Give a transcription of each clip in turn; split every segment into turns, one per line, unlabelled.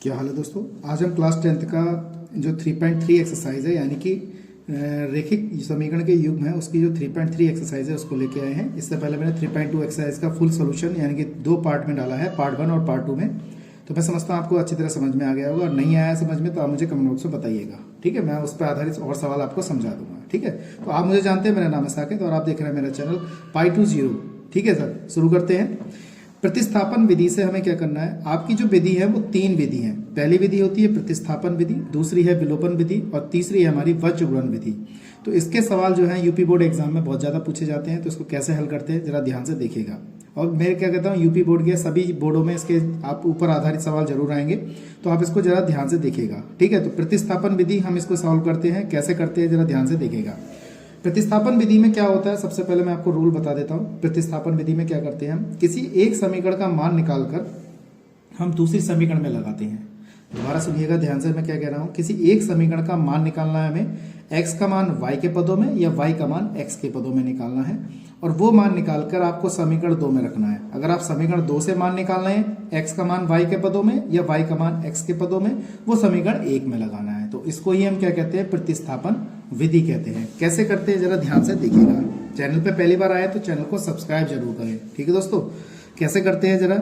क्या हाल है दोस्तों। आज हम क्लास 10th का जो 3.3 एक्सरसाइज है यानी कि रेखिक समीकरण के युग्म है उसकी जो 3.3 एक्सरसाइज है उसको लेके आए हैं। इससे पहले मैंने 3.2 एक्सरसाइज का फुल सोल्यूशन यानी कि 2 पार्ट में डाला है, पार्ट 1 और पार्ट 2 में। तो मैं समझता हूँ आपको अच्छी तरह समझ में आ गया होगा, और नहीं आया समझ में तो आप मुझे कमेंट बॉक्स में बताइएगा, ठीक है। मैं उस पर आधारित और सवाल आपको समझा दूंगा, ठीक है। तो आप मुझे जानते हैं, मेरा नाम है साकेत और आप देख रहे हैं मेरा चैनल Pi2Zero, ठीक है सर। शुरू करते हैं। प्रतिस्थापन विधि से हमें क्या करना है, आपकी जो विधि है वो 3 विधि है। पहली विधि होती है प्रतिस्थापन विधि, दूसरी है विलोपन विधि और तीसरी है हमारी वज्र गुणन विधि। तो इसके सवाल जो है यूपी बोर्ड एग्जाम में बहुत ज़्यादा पूछे जाते हैं, तो इसको कैसे हल करते हैं जरा ध्यान से देखिएगा। और मैं क्या कहता हूँ, यूपी बोर्ड के सभी बोर्डों में इसके आप ऊपर आधारित सवाल जरूर आएंगे, तो आप इसको जरा ध्यान से देखिएगा, ठीक है। तो प्रतिस्थापन विधि हम इसको सॉल्व करते हैं, कैसे करते हैं जरा ध्यान से देखिएगा। प्रतिस्थापन विधि में क्या होता है, सबसे पहले मैं आपको रूल बता देता हूं। प्रतिस्थापन विधि में क्या करते हैं, हम किसी एक समीकरण का मान निकालकर हम दूसरी समीकरण में लगाते हैं। दोबारा सुनिएगा ध्यान से, मैं क्या कह रहा हूं। किसी एक समीकरण का मान निकालना है हमें, x का मान y के पदों में या y का मान x के पदों में निकालना है, और वो मान निकालकर आपको समीकरण 2 में रखना है। अगर आप समीकरण 2 से मान निकालना है x का मान y के पदों में या y का मान x के पदों में, वो समीकरण 1 में लगाना है। तो इसको ही हम क्या कहते हैं, प्रतिस्थापन विधि कहते हैं। कैसे करते हैं जरा ध्यान से देखिएगा। चैनल पे पहली बार आए तो चैनल को सब्सक्राइब जरूर करें, ठीक है दोस्तों। कैसे करते हैं जरा,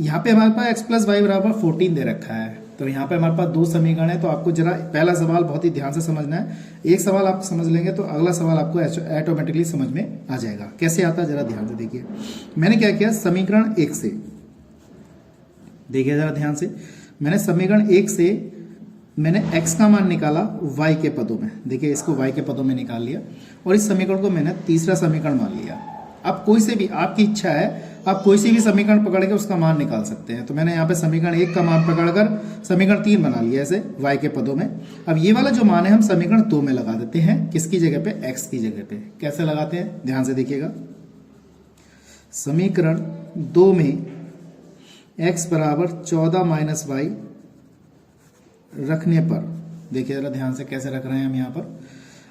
यहाँ पे हमारे पास x प्लस वाई बराबर 14 दे रखा है। तो यहाँ पे हमारे पास 2 समीकरण है, तो आपको जरा पहला सवाल बहुत ही ध्यान से समझना है। एक सवाल आप समझ लेंगे तो अगला सवाल आपको ऑटोमेटिकली समझ में आ जाएगा। कैसे आता है जरा ध्यान से देखिए। मैंने क्या किया, समीकरण 1 से देखिए जरा ध्यान से, मैंने समीकरण 1 से मैंने x का मान निकाला y के पदों में। देखिए इसको y के पदों में निकाल लिया, और इस समीकरण को मैंने तीसरा समीकरण मान लिया। अब कोई से भी, आपकी इच्छा है, आप कोई से भी समीकरण पकड़ के उसका मान निकाल सकते हैं। तो मैंने यहाँ पे समीकरण 1 का मान पकड़कर समीकरण 3 बना लिया ऐसे y के पदों में। अब ये वाला जो मान है हम समीकरण 2 में लगा देते हैं, किसकी जगह पे, x की जगह पे। कैसे लगाते हैं ध्यान से देखिएगा। समीकरण 2 में x बराबर 14 माइनस वाई रखने पर, देखिए जरा ध्यान से कैसे रख रहे हैं हम यहाँ पर।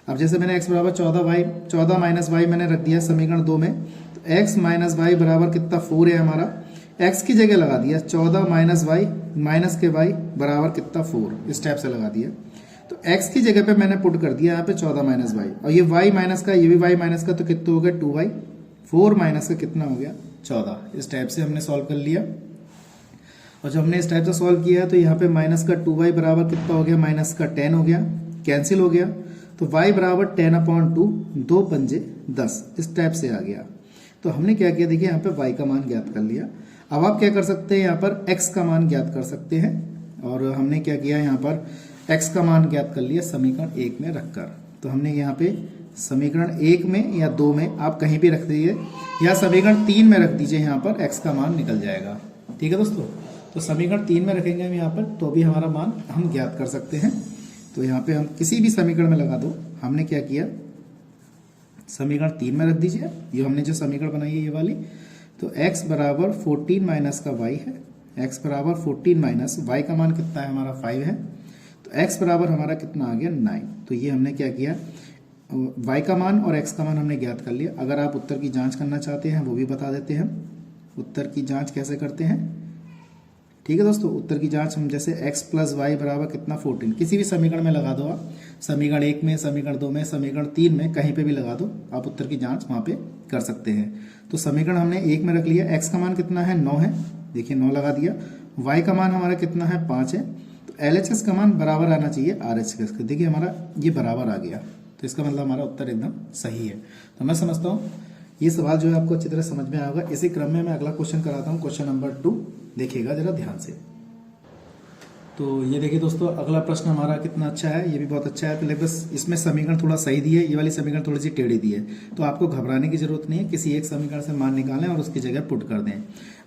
अब जैसे मैंने x बराबर 14 माइनस वाई मैंने रख दिया समीकरण 2 में, तो x माइनस वाई बराबर कितना 4 है हमारा। x की जगह लगा दिया 14 माइनस वाई माइनस के y बराबर कितना 4, इस टाइप से लगा दिया। तो x की जगह पे मैंने पुट कर दिया यहाँ पे 14 माइनस वाई, और ये y माइनस का, ये भी y माइनस का, तो कितना हो गया 2y। 4 माइनस का कितना हो गया 14। इस टाइप से हमने सॉल्व कर लिया। और जब हमने इस टाइप से सॉल्व किया है तो यहाँ पे माइनस का 2y बराबर कितना हो गया, माइनस का 10 हो गया, कैंसिल हो गया। तो y बराबर 10/2, 2 पंजे 10, इस टाइप से आ गया। तो हमने क्या किया, देखिए यहाँ पे y का मान ज्ञात कर लिया। अब आप क्या कर सकते हैं, यहाँ पर x का मान ज्ञात कर सकते हैं, और हमने क्या किया, यहाँ पर x का मान ज्ञात कर लिया समीकरण 1 में रखकर। तो हमने यहाँ पे समीकरण 1 में या 2 में, आप कहीं भी रख दीजिए, या समीकरण 3 में रख दीजिए, यहाँ पर x का मान निकल जाएगा, ठीक है दोस्तों। तो समीकरण 3 में रखेंगे हम यहाँ पर, तो भी हमारा मान हम ज्ञात कर सकते हैं। तो यहाँ पे हम किसी भी समीकरण में लगा दो। हमने क्या किया, समीकरण 3 में रख दीजिए, ये हमने जो समीकरण बनाई है ये वाली। तो x बराबर 14 माइनस का y है, x बराबर 14 माइनस y का मान कितना है हमारा 5 है, तो x बराबर हमारा कितना आ गया 9। तो ये हमने क्या किया, y का मान और x का मान हमने ज्ञात कर लिया। अगर आप उत्तर की जाँच करना चाहते हैं वो भी बता देते हैं, उत्तर की जाँच कैसे करते हैं, ठीक है दोस्तों। उत्तर की जांच हम जैसे x प्लस वाई बराबर कितना 14, किसी भी समीकरण में लगा दो आप, समीकरण 1 में, समीकरण 2 में, समीकरण 3 में, कहीं पे भी लगा दो आप, उत्तर की जांच वहां पे कर सकते हैं। तो समीकरण हमने 1 में रख लिया, x का मान कितना है 9 है, देखिए 9 लगा दिया। y का मान हमारा कितना है 5 है, तो LHS का मान बराबर आना चाहिए RHS का, देखिए हमारा ये बराबर आ गया। तो इसका मतलब हमारा उत्तर एकदम सही है। तो मैं समझता हूँ ये सवाल जो है आपको अच्छी तरह समझ में आएगा। इसी क्रम में मैं अगला क्वेश्चन कराता हूँ, क्वेश्चन नंबर 2, देखिएगा जरा ध्यान से। तो ये देखिए दोस्तों, अगला प्रश्न हमारा कितना अच्छा है, ये भी बहुत अच्छा है। पहले बस इसमें समीकरण थोड़ा सही दी है, ये वाली समीकरण थोड़ी सी टेढ़ी दी है, तो आपको घबराने की जरूरत नहीं है। किसी एक समीकरण से मान निकालें और उसकी जगह पुट कर दें।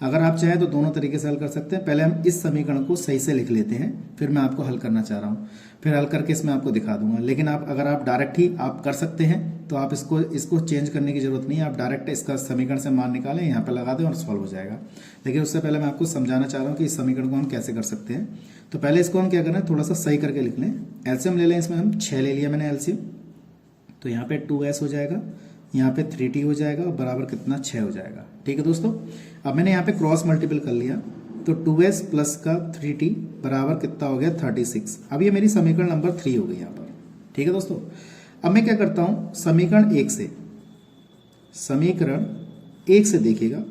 अगर आप चाहें तो दोनों तरीके से हल कर सकते हैं। पहले हम इस समीकरण को सही से लिख लेते हैं, फिर मैं आपको हल करना चाह रहा हूँ, फिर हल करके इसमें आपको दिखा दूंगा। लेकिन आप अगर आप डायरेक्ट ही आप कर सकते हैं तो आप इसको चेंज करने की जरूरत नहीं है। आप डायरेक्ट इसका समीकरण से मान निकालें, यहाँ पे लगा दें और सॉल्व हो जाएगा। लेकिन उससे पहले मैं आपको समझाना चाह रहा हूँ कि इस समीकरण को हम कैसे कर सकते हैं। तो पहले इसको हम क्या करना है, थोड़ा सा सही करके लिख लें। एलसीएम ले लें, इसमें हम 6 ले लिया मैंने एलसीएम, तो यहाँ पे 2s हो जाएगा, यहाँ पे 3t हो जाएगा, और बराबर कितना 6 हो जाएगा, ठीक है दोस्तों। अब मैंने यहाँ पे क्रॉस मल्टीपल कर लिया, तो 2s प्लस का 3t बराबर कितना हो गया 36। अब ये मेरी समीकरण नंबर 3 हो गई यहाँ पर। ठीक है दोस्तों, अब मैं क्या करता हूँ समीकरण 1 से देखिएगा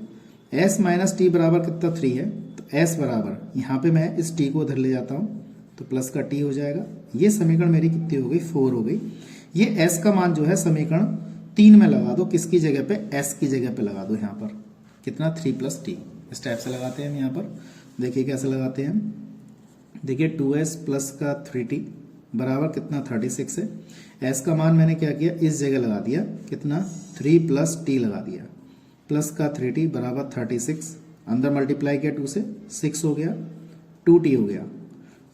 s माइनस टी बराबर कितना 3 है, तो s बराबर यहाँ पे मैं इस t को उधर ले जाता हूँ तो प्लस का t हो जाएगा। ये समीकरण मेरी कितनी हो गई 4 हो गई। ये s का मान जो है समीकरण 3 में लगा दो, किसकी जगह पे s की जगह पे लगा दो। यहाँ पर कितना 3 प्लस टी, इस टाइप से लगाते हैं हम यहाँ पर। देखिए कैसे लगाते हैं हम, देखिए 2s प्लस का 3t बराबर कितना 36 है। s का मान मैंने क्या किया इस जगह लगा दिया, कितना 3 प्लस t लगा दिया, प्लस का 3t बराबर 36, अंदर मल्टीप्लाई किया 2 से 6 हो गया, 2t हो गया,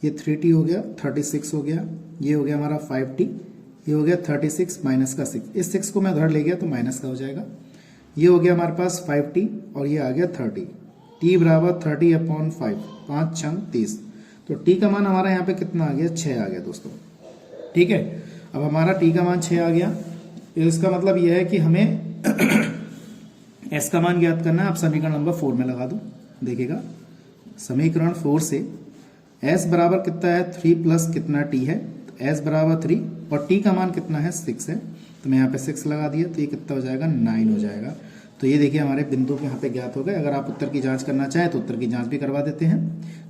ये 3t हो गया, 36 हो गया, ये हो गया हमारा 5t, ये हो गया 36 माइनस का 6, इस 6 को मैं उधर ले गया तो माइनस का हो जाएगा। ये हो गया हमारे पास 5t और ये आ गया 30, t बराबर 30/5, 5 6 30, तो t का मान हमारा यहाँ पे कितना आ गया 6 आ गया दोस्तों। ठीक है, अब हमारा t का मान 6 आ गया, इसका मतलब यह है कि हमें s का मान ज्ञात करना है। आप समीकरण नंबर 4 में लगा दो, देखिएगा समीकरण 4 से s बराबर कितना है 3 प्लस कितना t है, तो s बराबर 3 और t का मान कितना है 6 है, तो मैं यहाँ पे 6 लगा दिया तो ये कितना हो जाएगा 9 हो जाएगा। तो ये देखिए हमारे बिंदु यहाँ पे ज्ञात हो गए। अगर आप उत्तर की जांच करना चाहें तो उत्तर की जांच भी करवा देते हैं।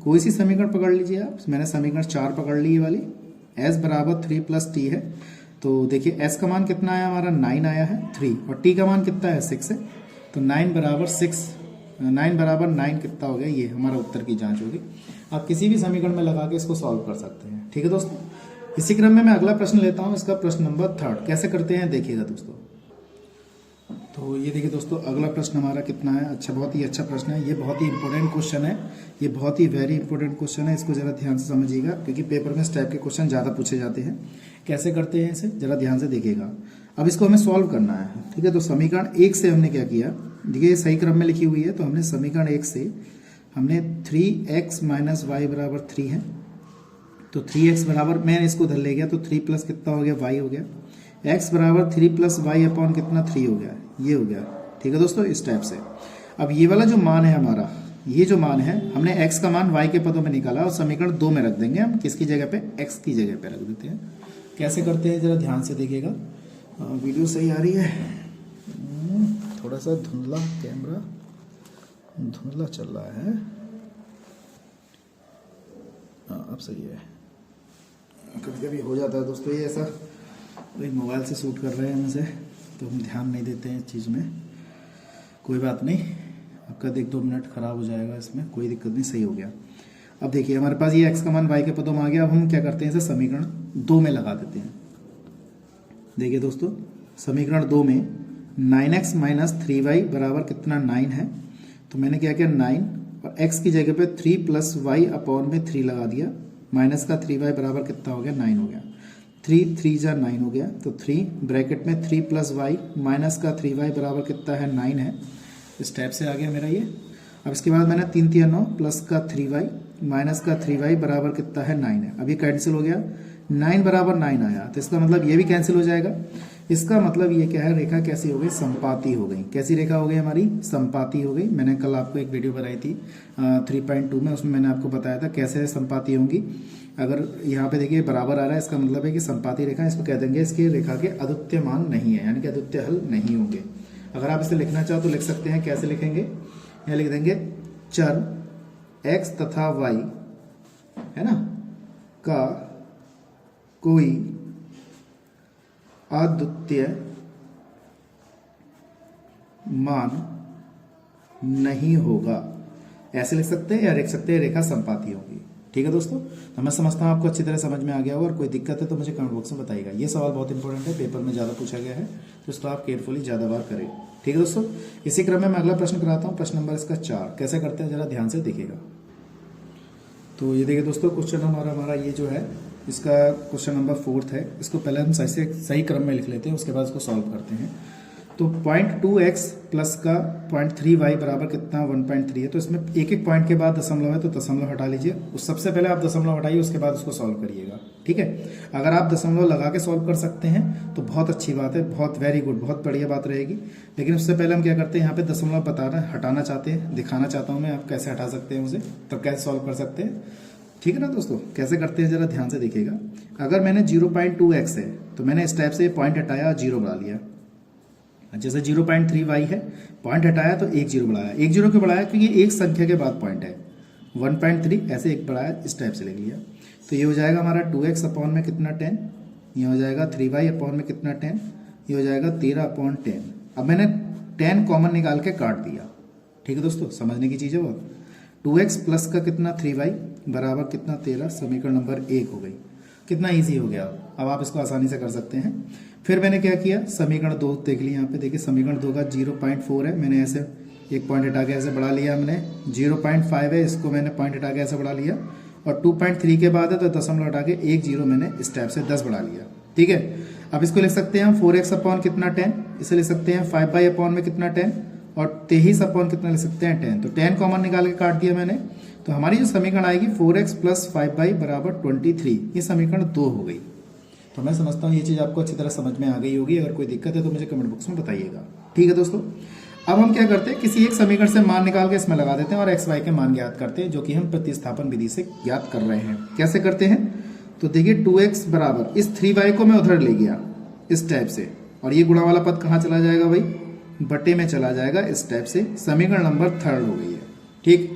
कोई सी समीकरण पकड़ लीजिए आप, मैंने समीकरण 4 पकड़ ली ये वाली, s बराबर 3 प्लस t है, तो देखिए s का मान कितना आया हमारा 9 आया है 3 और t का मान कितना है 6 है, तो 9 बराबर 6, 9 बराबर 9 कितना हो गया, ये हमारा उत्तर की जांच होगी। आप किसी भी समीकरण में लगा के इसको सॉल्व कर सकते हैं। ठीक है दोस्तों, इसी क्रम में मैं अगला प्रश्न लेता हूं, इसका प्रश्न नंबर 3 कैसे करते हैं देखिएगा दोस्तों। तो ये देखिए दोस्तों अगला प्रश्न हमारा कितना है, अच्छा बहुत ही अच्छा प्रश्न है, ये बहुत ही इंपॉर्टेंट क्वेश्चन है, ये बहुत ही वेरी इंपॉर्टेंट क्वेश्चन है, इसको जरा ध्यान से समझिएगा क्योंकि पेपर में इस टाइप के क्वेश्चन ज़्यादा पूछे जाते हैं। कैसे करते हैं इसे जरा ध्यान से देखिएगा। अब इसको हमें सॉल्व करना है। ठीक है, तो समीकरण 1 से हमने क्या किया, देखिए ये सही क्रम में लिखी हुई है, तो हमने समीकरण 1 से हमने 3x माइनस वाई बराबर 3 है, तो 3x बराबर मैंने इसको उधर ले गया तो 3 प्लस कितना हो गया y हो गया, x बराबर 3 प्लस वाई अपॉन कितना 3 हो गया, ये हो गया। ठीक है दोस्तों, इस टाइप से। अब ये वाला जो मान है हमारा, ये जो मान है हमने x का मान y के पदों में निकाला और समीकरण 2 में रख देंगे हम, किसकी जगह पे x की जगह पे रख देते हैं। कैसे करते हैं जरा ध्यान से देखिएगा। वीडियो सही आ रही है, थोड़ा सा धुंधला कैमरा धुंधला चल रहा है, हाँ अब सही है। कभी कभी हो जाता है दोस्तों ये ऐसा, वही मोबाइल से शूट कर रहे हैं हम इसे, तो हम ध्यान नहीं देते हैं इस चीज़ में। कोई बात नहीं, आपका 1-2 मिनट खराब हो जाएगा, इसमें कोई दिक्कत नहीं, सही हो गया। अब देखिए हमारे पास ये x का मान y के पदों में आ गया। अब हम क्या करते हैं, इसे समीकरण 2 में लगा देते हैं। देखिए दोस्तों समीकरण 2 में 9x माइनस 3y बराबर कितना 9 है, तो मैंने क्या किया 9 और x की जगह पे 3 प्लस वाई अपॉन में 3 लगा दिया, माइनस का 3y बराबर कितना हो गया 9 हो गया, 3 3 जा 9 हो गया, तो 3 ब्रैकेट में 3 प्लस वाई माइनस का 3y बराबर कितना है 9 है, इस टाइप से आ गया मेरा ये। अब इसके बाद मैंने 3 3 9 प्लस का 3y माइनस का 3y बराबर कितना है 9 है। अब ये कैंसिल हो गया, 9 बराबर 9 आया, तो इसका मतलब ये भी कैंसिल हो जाएगा। इसका मतलब ये क्या है, रेखा कैसी हो गई, संपाती हो गई। कैसी रेखा हो गई हमारी, संपाती हो गई। मैंने कल आपको एक वीडियो बनाई थी 3.2 में, उसमें मैंने आपको बताया था कैसे संपाती होंगी। अगर यहाँ पे देखिए बराबर आ रहा है, इसका मतलब है कि संपाती रेखा, इसको कह देंगे इसके रेखा के अद्वितीय मान नहीं है, यानी कि अद्वितीय हल नहीं होंगे। अगर आप इसे लिखना चाहो तो लिख सकते हैं, कैसे लिखेंगे, यहाँ लिख देंगे चर x तथा y है ना का कोई अद्वितीय मान नहीं होगा, ऐसे लिख सकते हैं, या लिख सकते हैं रेखा संपाती होगी। ठीक है दोस्तों, तो मैं समझता हूँ आपको अच्छी तरह समझ में आ गया होगा, और कोई दिक्कत है तो मुझे कमेंट बॉक्स में बताइएगा। ये सवाल बहुत इंपॉर्टेंट है, पेपर में ज़्यादा पूछा गया है, तो इसको आप केयरफुली ज़्यादा बार करें। ठीक है दोस्तों, इसी क्रम में मैं अगला प्रश्न कराता हूँ, प्रश्न नंबर इसका 4 कैसे करते हैं जरा ध्यान से देखिएगा। तो ये देखिए दोस्तों क्वेश्चन हमारा ये जो है, इसका क्वेश्चन नंबर 4 है। इसको पहले हम सही क्रम में लिख लेते हैं, उसके बाद इसको सॉल्व करते हैं। तो 0.2x प्लस का 0.3y बराबर कितना 1.3 है। तो इसमें एक एक पॉइंट के बाद दशमलव है तो दशमलव हटा लीजिए। उस सबसे पहले आप दशमलव हटाइए, उसके बाद उसको सॉल्व करिएगा। ठीक है, अगर आप दशमलव लगा के सॉल्व कर सकते हैं तो बहुत अच्छी बात है, बहुत वेरी गुड, बहुत बढ़िया बात रहेगी। लेकिन उससे पहले हम क्या करते हैं, यहाँ पे दशमलव बता रहे हैं, हटाना चाहते हैं, दिखाना चाहता हूँ मैं आप कैसे हटा सकते हैं उसे, तब कैसे सॉल्व कर सकते हैं। ठीक है ना दोस्तों, कैसे करते हैं जरा ध्यान से देखिएगा। अगर मैंने 0.2x है तो मैंने इस टाइप से पॉइंट हटाया और जीरो बढ़ा लिया। जैसे 0.3y है, पॉइंट हटाया तो एक जीरो बढ़ाया। एक जीरो क्यों बढ़ाया, क्योंकि एक संख्या के बाद पॉइंट है। 1.3 ऐसे एक बढ़ाया, इस टाइप से लिख लिया। तो ये हो जाएगा हमारा 2x अपॉन में कितना 10, ये हो जाएगा 3y अपॉन में कितना 10, ये हो जाएगा 13/10। अब मैंने 10 कॉमन निकाल के काट दिया। ठीक है दोस्तों, समझने की चीज़ है वो। 2x प्लस का कितना 3y बराबर कितना 13, समीकरण नंबर 1 हो गई। कितना ईजी हो गया। अब आप इसको आसानी से कर सकते हैं। फिर मैंने क्या किया, समीकरण 2 देख लिया। यहाँ पे देखिए समीकरण 2 का 0.4 है, मैंने ऐसे एक पॉइंट हटा के ऐसे बढ़ा लिया। मैंने 0.5 है, इसको मैंने पॉइंट हटा के ऐसे बढ़ा लिया। और 2.3 के बाद है तो दशमलव हटा के एक जीरो मैंने इस टाइप से 10 बढ़ा लिया। ठीक है, अब इसको लिख सकते हैं हम 4x अपॉन कितना 10, इसे लिख सकते हैं 5y अपॉन में कितना 10, और 23 अपॉन कितना लिख सकते हैं 10। तो 10 कॉमन निकाल के काट दिया मैंने। तो हमारी जो समीकरण आएगी 4x प्लस 5y बराबर 23, ये समीकरण 2 हो गई। तो मैं समझता हूँ ये चीज़ आपको अच्छी तरह समझ में आ गई होगी। अगर कोई दिक्कत है तो मुझे कमेंट बॉक्स में बताइएगा। ठीक है दोस्तों, अब हम क्या करते हैं, किसी एक समीकरण से मान निकाल के इसमें लगा देते हैं और एक्स वाई के मान ज्ञात करते हैं, जो कि हम प्रतिस्थापन विधि से ज्ञात कर रहे हैं। कैसे करते हैं, तो देखिए 2x बराबर इस 3y को मैं उधर ले गया इस टाइप से, और ये गुणा वाला पद कहाँ चला जाएगा भाई, बटे में चला जाएगा इस टाइप से। समीकरण नंबर 3 हो गई है। ठीक,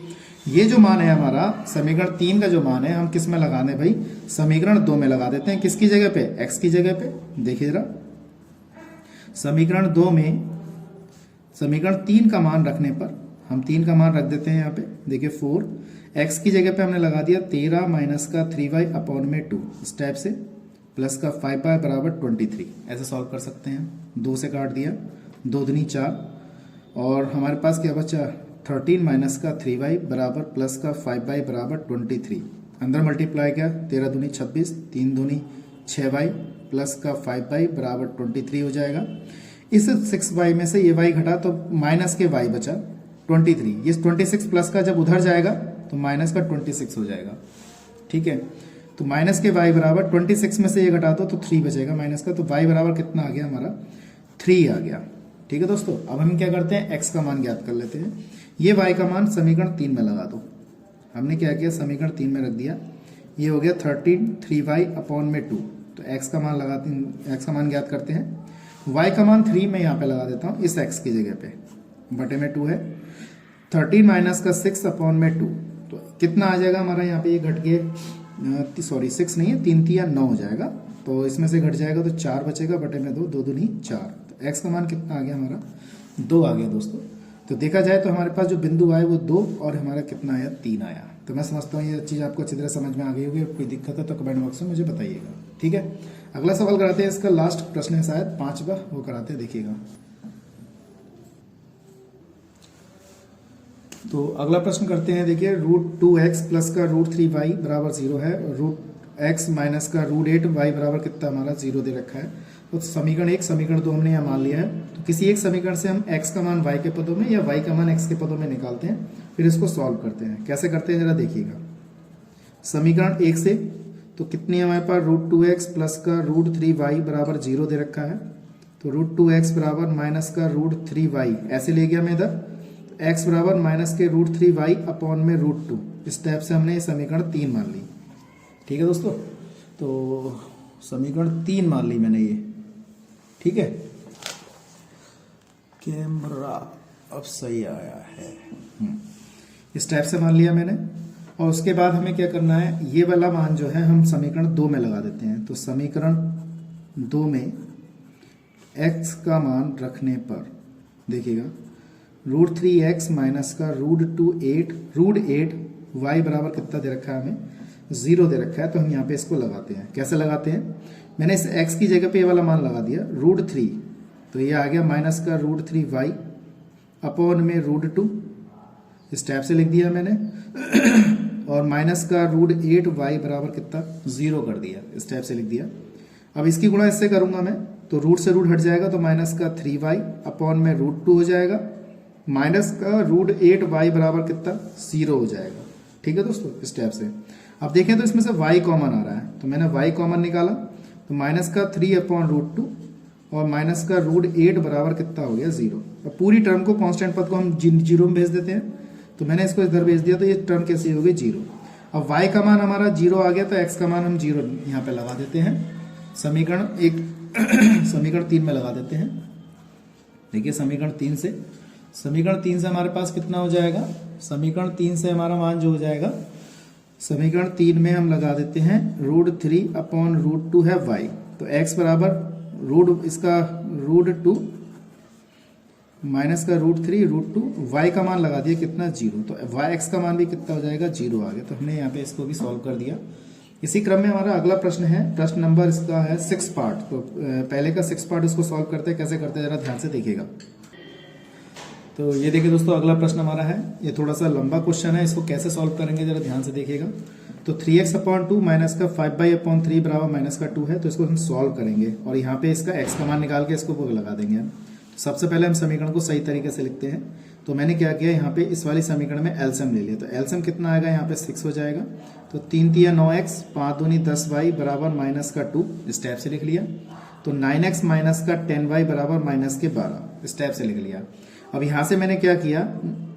ये जो मान है हमारा समीकरण 3 का जो मान है, हम किस में लगाने भाई, समीकरण 2 में लगा देते हैं। किसकी जगह पे, x की जगह पे। देखिए जरा, समीकरण 2 में समीकरण 3 का मान रखने पर हम 3 का मान रख देते हैं यहाँ पे। देखिए 4, x की जगह पे हमने लगा दिया 13 माइनस का 3y अपॉन में 2 इस टाइप से, प्लस का 5y बराबर 23। ऐसे सॉल्व कर सकते हैं। 2 से काट दिया, 2 दूनी 4, और हमारे पास क्या बचा 13 माइनस का 3y बराबर प्लस का 5y बराबर 23। अंदर मल्टीप्लाई किया, 13 दूनी 26, 3 दूनी 6y प्लस का 5y बराबर 23 हो जाएगा। इस 6y में से ये y घटा तो माइनस के y बचा 23। ये 26 प्लस का जब उधर जाएगा तो माइनस का 26 हो जाएगा। ठीक है, तो माइनस के y बराबर 26 में से ये घटा दो तो 3 बचेगा माइनस का, तो y बराबर कितना आ गया हमारा 3 आ गया। ठीक है दोस्तों, अब हम क्या करते हैं, x का मान ज्ञात कर लेते हैं। ये y का मान समीकरण 3 में लगा दो। हमने क्या किया, समीकरण 3 में रख दिया। ये हो गया 13 3y अपॉन में 2। तो x का मान लगाते हैं, x का मान ज्ञात करते हैं। y का मान 3 मैं यहाँ पे लगा देता हूँ इस x की जगह पे, बटे में 2 है। 13 माइनस का 6 अपॉन में 2, तो कितना आ जाएगा हमारा यहाँ पे, ये घट के सॉरी 6 नहीं है, 3 3 9 हो जाएगा। तो इसमें से घट जाएगा तो 4 बचेगा, बटे में 2, 2 दूनी 4। तो x का मान कितना आ गया हमारा 2 आ गया दोस्तों। तो देखा जाए तो हमारे पास जो बिंदु आए वो 2 और हमारा कितना आया 3 आया। तो मैं समझता हूँ ये चीज़ आपको अच्छी तरह समझ में आ गई होगी। कोई दिक्कत है तो कमेंट बॉक्स में मुझे बताइएगा। ठीक है, अगला सवाल कराते हैं। इसका लास्ट प्रश्न है शायद 5वां, वो कराते हैं, देखिएगा। तो अगला प्रश्न करते हैं। देखिए √2x प्लस का √3y बराबर 0 है, और √x माइनस का √8y बराबर कितना हमारा 0 दे रखा है। तो समीकरण 1 समीकरण 2 हमने यहाँ मान लिया है। तो किसी एक समीकरण से हम x का मान y के पदों में या y का मान x के पदों में निकालते हैं, फिर इसको सॉल्व करते हैं। कैसे करते हैं जरा देखिएगा। समीकरण 1 से तो कितनी हमारे पास √2x प्लस का √3y बराबर 0 दे रखा है। तो √2x बराबर माइनस का √3y ऐसे ले गया मैं इधर, x बराबर माइनस के √3y अपॉन में √2। इस टाइप से हमने ये समीकरण 3 मान ली। ठीक है दोस्तों, तो समीकरण 3 मान ली मैंने ये। ठीक है, कैमरा अब सही आया है। इस टाइप से मान लिया मैंने, और उसके बाद हमें क्या करना है, ये वाला मान जो है हम समीकरण 2 में लगा देते हैं। तो समीकरण 2 में x का मान रखने पर देखिएगा √3x माइनस का √8 y बराबर कितना दे रखा है हमें 0 दे रखा है। तो हम यहाँ पे इसको लगाते हैं। कैसे लगाते हैं, मैंने इस x की जगह पे ये वाला मान लगा दिया √3, तो ये आ गया माइनस का √3y अपॉन में √2 इस टाइप से लिख दिया मैंने, और माइनस का √8y बराबर कितना 0 कर दिया, इस टाइप से लिख दिया। अब इसकी गुणा इससे करूंगा मैं, तो रूट से रूट हट जाएगा, तो माइनस का 3y अपॉन में √2 हो जाएगा, माइनस का √8y बराबर कितना 0 हो जाएगा। ठीक है दोस्तों, इस टाइप से। अब देखें तो इसमें से y कॉमन आ रहा है, तो मैंने y कॉमन निकाला, तो माइनस का 3 अपॉन √2 और माइनस का √8 बराबर कितना हो गया 0। अब पूरी टर्म को कांस्टेंट पद को हम 0 में भेज देते हैं, तो मैंने इसको इधर भेज दिया, तो ये टर्म कैसी हो गई 0। अब y का मान हमारा 0 आ गया, तो x का मान हम 0 यहाँ पे लगा देते हैं, समीकरण समीकरण 3 में लगा देते हैं। देखिए समीकरण 3 से हमारे पास कितना हो जाएगा, समीकरण 3 से हमारा मान जो हो जाएगा, समीकरण 3 में हम लगा देते हैं √3 अपॉन √2 है y, तो x बराबर इसका √2 माइनस का √3 √2, y का मान लगा दिया कितना 0, तो x का मान भी कितना हो जाएगा 0 आ गया। तो हमने यहाँ पे इसको भी सॉल्व कर दिया। इसी क्रम में हमारा अगला प्रश्न है, प्रश्न नंबर इसका है 6 पार्ट। तो पहले का 6 पार्ट इसको सॉल्व करते हैं, कैसे करते हैं जरा ध्यान से देखिएगा। तो ये देखिए दोस्तों, अगला प्रश्न हमारा है, ये थोड़ा सा लंबा क्वेश्चन है, इसको कैसे सॉल्व करेंगे जरा ध्यान से देखिएगा। तो 3x अपॉन 2 माइनस का 5y अपॉन 3 बराबर माइनस का 2 है, तो इसको हम सॉल्व करेंगे और यहाँ पे इसका x का मान निकाल के इसको लगा देंगे हम। सबसे पहले हम समीकरण को सही तरीके से लिखते हैं। तो मैंने क्या किया, यहाँ पे इस वाली समीकरण में एलसीएम ले लिया, तो एलसीएम कितना आएगा, यहाँ पे 6 हो जाएगा, तो 3 तिया 9x 5 दूनी 10y बराबर माइनस का 2, इस टाइप से लिख लिया। तो 9x माइनस का 10y बराबर माइनस के 12, इस टाइप से लिख लिया। अब यहाँ से मैंने क्या किया,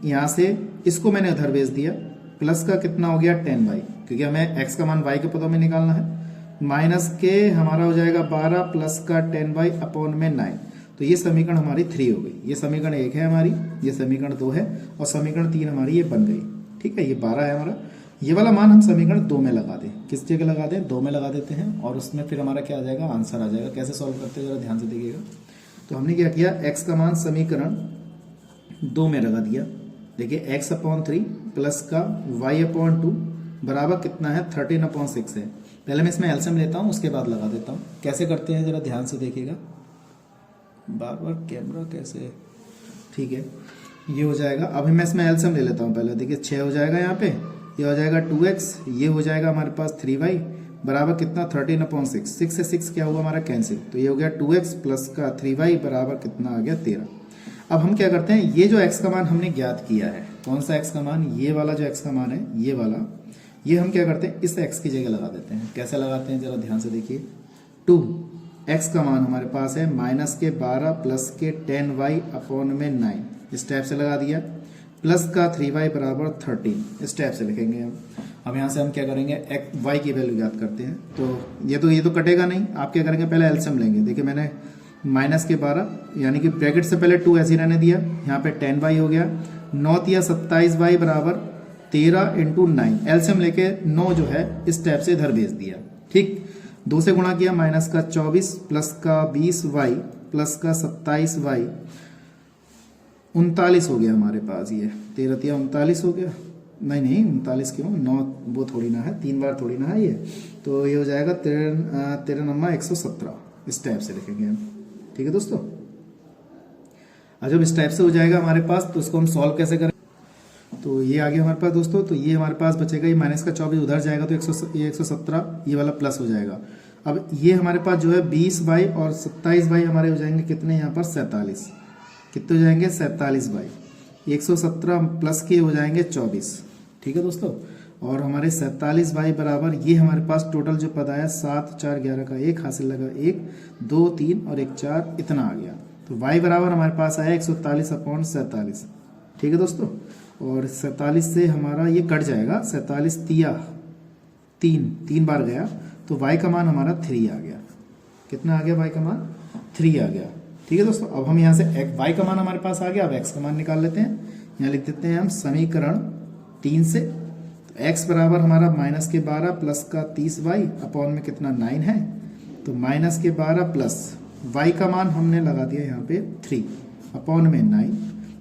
यहाँ से इसको मैंने उधर भेज दिया, प्लस का कितना हो गया 10y, क्योंकि हमें x का मान y के पदों में निकालना है, माइनस के हमारा हो जाएगा 12 प्लस का 10y अपॉन में 9। तो ये समीकरण हमारी 3 हो गई, ये समीकरण 1 है हमारी, ये समीकरण 2 है और समीकरण 3 हमारी ये बन गई। ठीक है, ये 12 है हमारा। ये वाला मान हम समीकरण 2 में लगा दें, किस जगह लगा दें, 2 में लगा देते हैं और उसमें फिर हमारा क्या आ जाएगा, आंसर आ जाएगा। कैसे सॉल्व करते हैं जरा ध्यान से देखिएगा। तो हमने क्या किया, x का मान समीकरण 2 में लगा दिया। देखिए x अपॉन 3 प्लस का y अपॉन 2 बराबर कितना है 13 अपॉन 6 है। पहले मैं इसमें एलसीएम लेता हूँ, उसके बाद लगा देता हूँ। कैसे करते हैं जरा ध्यान से देखिएगा, बार बार कैमरा कैसे, ठीक है, ये हो जाएगा। अभी मैं इसमें एलसीएम ले लेता हूँ पहले। देखिए 6 हो जाएगा यहाँ पे, ये हो जाएगा 2x, ये हो जाएगा हमारे पास 3y बराबर कितना 13 अपॉन 6, 6 से 6 क्या हुआ हमारा कैंसिल, तो ये हो गया 2x प्लस का 3y बराबर कितना आ गया 13। अब हम क्या करते हैं, ये जो x का मान हमने ज्ञात किया है, कौन सा x का मान, ये वाला जो x का मान है, ये वाला, ये हम क्या करते हैं, इस x की जगह लगा देते हैं। कैसे लगाते हैं जरा ध्यान से देखिए। 2x का मान हमारे पास है माइनस के 12 प्लस के 10y अपॉन में 9, इस टाइप से लगा दिया, प्लस का 3y बराबर 13, इस टाइप से लिखेंगे हम। अब यहाँ से हम क्या करेंगे, y की वैल्यू याद करते हैं। तो ये तो कटेगा नहीं, आप क्या करेंगे, पहले एलसीएम लेंगे। देखिए मैंने माइनस के 12 यानी कि ब्रैकेट से पहले 2 ऐसे रहने दिया, यहाँ पे 10y हो गया, 9 तिया 27y बराबर 13 इंटू 9, एलसीएम लेके 9 जो है इस टाइप से इधर भेज दिया। ठीक, 2 से गुणा किया, माइनस का 24 प्लस का 20y प्लस का 27y 39 हो गया हमारे पास। ये 13 तिया 39 हो गया, नहीं 39 क्यों, 9 वो थोड़ी ना है, 3 बार थोड़ी ना है ये, तो ये हो जाएगा 13 नंबर 117, इस टाइप से लिखेंगे हम। ठीक है दोस्तों, और जब इस टाइप से हो जाएगा हमारे पास, तो उसको हम सॉल्व कैसे करें। तो ये आ गया हमारे पास दोस्तों, तो ये हमारे पास बचेगा, ये माइनस का 24 उधर जाएगा तो 117, ये वाला प्लस हो जाएगा। अब ये हमारे पास जो है 20y और 27y हमारे हो जाएंगे कितने, यहाँ पर 47, कितने हो जाएंगे 47y, 117 प्लस के हो जाएंगे 24। ठीक है दोस्तों, और हमारे 47y बराबर ये हमारे पास टोटल जो पद आया 7 4 11 का 1 हासिल लगा, 1 2 3 और 1 4 इतना आ गया। तो y बराबर हमारे पास आया 143 अपॉन 47। ठीक है दोस्तों, और 47 से हमारा ये कट जाएगा, 47 तिया 3 बार गया, तो y का मान हमारा 3 आ गया। कितना आ गया, y का मान 3 आ गया। ठीक है दोस्तों, अब हम यहाँ से y का मान हमारे पास आ गया, अब x का मान निकाल लेते हैं। यहाँ लिख देते हैं हम समीकरण 3 से, तो x बराबर हमारा माइनस के 12 प्लस का 30y अपॉन में कितना 9 है, तो माइनस के 12 प्लस y का मान हमने लगा दिया यहाँ पे 3 अपॉन में 9,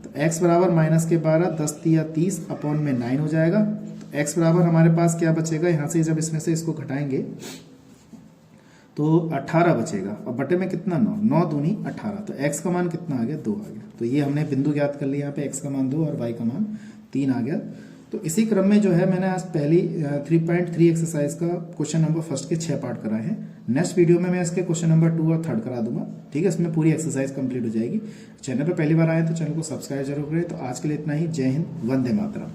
तो x बराबर माइनस के 12 10 तिया 30 अपॉन में 9 हो जाएगा। तो x बराबर हमारे पास क्या बचेगा, यहाँ से जब इसमें से इसको घटाएंगे तो 18 बचेगा, और बटे में कितना 9 दूनी 18, तो x का मान कितना आ गया 2 आ गया। तो ये हमने बिंदु ज्ञात कर लिया, यहाँ पे x का मान 2 और y का मान 3 आ गया। तो इसी क्रम में जो है मैंने आज पहली 3.3 एक्सरसाइज का क्वेश्चन नंबर फर्स्ट के 6 पार्ट कराए हैं। नेक्स्ट वीडियो में मैं इसके क्वेश्चन नंबर 2 और 3 करा दूंगा। ठीक है, इसमें पूरी एक्सरसाइज कंप्लीट हो जाएगी। चैनल पर पहली बार आए तो चैनल को सब्सक्राइब जरूर करें। तो आज के लिए इतना ही। जय हिंद, वंदे मातरम।